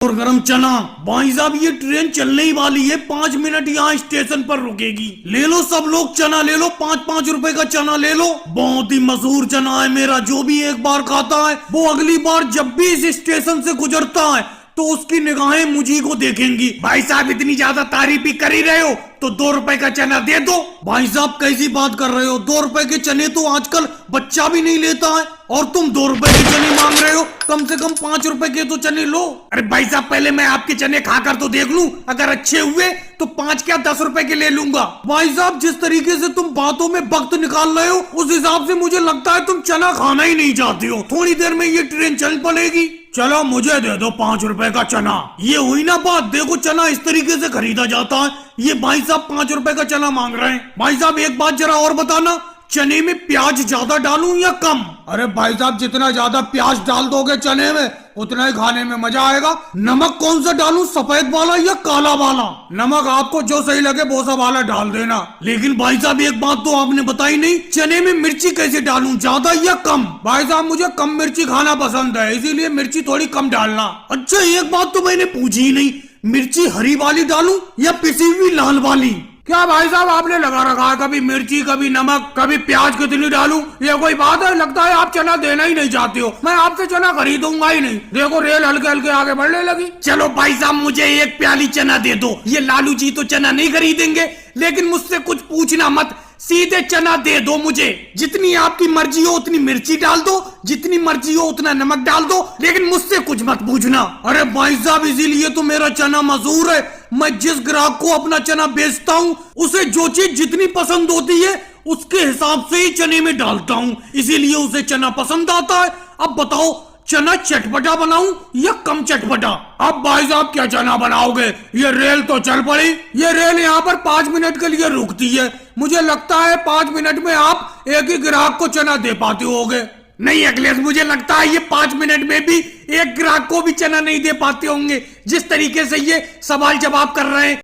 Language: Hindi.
और गरम चना। भाई साहब ये ट्रेन चलने ही वाली है, 5 मिनट यहाँ स्टेशन पर रुकेगी। ले लो सब लोग चना ले लो, 5-5 रुपए का चना ले लो। बहुत ही मशहूर चना है मेरा, जो भी एक बार खाता है वो अगली बार जब भी इस स्टेशन से गुजरता है तो उसकी निगाहें मुझी को देखेंगी। भाई साहब इतनी ज्यादा तारीफ ही कर ही रहे हो तो 2 रुपए का चना दे दो। भाई साहब कैसी बात कर रहे हो, 2 रुपए के चने तो आजकल बच्चा भी नहीं लेता है और तुम 2 रुपए के चने मांग रहे हो। कम से कम 5 रुपए के तो चने लो। अरे भाई साहब पहले मैं आपके चने खाकर तो देख लूं, अगर अच्छे हुए तो 5 क्या 10 रुपए के ले लूंगा। भाई साहब जिस तरीके से तुम बातों में वक्त निकाल रहे हो उस हिसाब से मुझे लगता है तुम चना खाना ही नहीं चाहते हो। थोड़ी देर में ये ट्रेन चल पड़ेगी। चलो मुझे दे दो 5 रुपए का चना। ये हुई ना बात, देखो चना इस तरीके से खरीदा जाता है। ये भाई साहब 5 रुपए का चना मांग रहे हैं। भाई साहब एक बात जरा और बताना, चने में प्याज ज्यादा डालूं या कम? अरे भाई साहब जितना ज्यादा प्याज डाल दोगे चने में उतना ही खाने में मजा आएगा। नमक कौन सा डालूं, सफेद वाला या काला वाला? नमक आपको जो सही लगे वो सा वाला डाल देना। लेकिन भाई साहब एक बात तो आपने बताई नहीं, चने में मिर्ची कैसे डालूं, ज्यादा या कम? भाई साहब मुझे कम मिर्ची खाना पसंद है, इसीलिए मिर्ची थोड़ी कम डालना। अच्छा एक बात तो मैंने पूछी ही नहीं, मिर्ची हरी वाली डालूं या पिसी हुई लाल वाली? क्या भाई साहब आपने लगा रखा है, कभी मिर्ची कभी नमक कभी प्याज कितनी डालूं? ये कोई बात है? लगता है आप चना देना ही नहीं चाहते हो। मैं आपसे चना खरीदूंगा ही नहीं। देखो रेल हल्के हल्के आगे बढ़ने लगी। चलो भाई साहब मुझे 1 प्याली चना दे दो। ये लालू जी तो चना नहीं खरीदेंगे, लेकिन मुझसे कुछ पूछना मत, सीधे चना दे दो मुझे। जितनी आपकी मर्जी हो उतनी मिर्ची डाल दो, जितनी मर्जी हो उतना नमक डाल दो, लेकिन मुझसे कुछ मत पूछना। अरे भाई साहब इसीलिए तो मेरा चना मशहूर है। मैं जिस ग्राहक को अपना चना बेचता हूँ उसे जो चीज जितनी पसंद होती है उसके हिसाब से ही चने में डालता हूँ, इसीलिए उसे चना पसंद आता है। अब बताओ चना चटपटा बनाऊं या कम चटपटा? अब भाई साहब क्या चना बनाओगे? ये रेल तो चल पड़ी। ये रेल यहाँ पर 5 मिनट के लिए रुकती है। मुझे लगता है 5 मिनट में आप एक ही ग्राहक को चना दे पाते होगे। नहीं अखिलेश, मुझे लगता है ये 5 मिनट में भी एक ग्राहक को भी चना नहीं दे पाते होंगे, जिस तरीके से ये सवाल जवाब कर रहे हैं।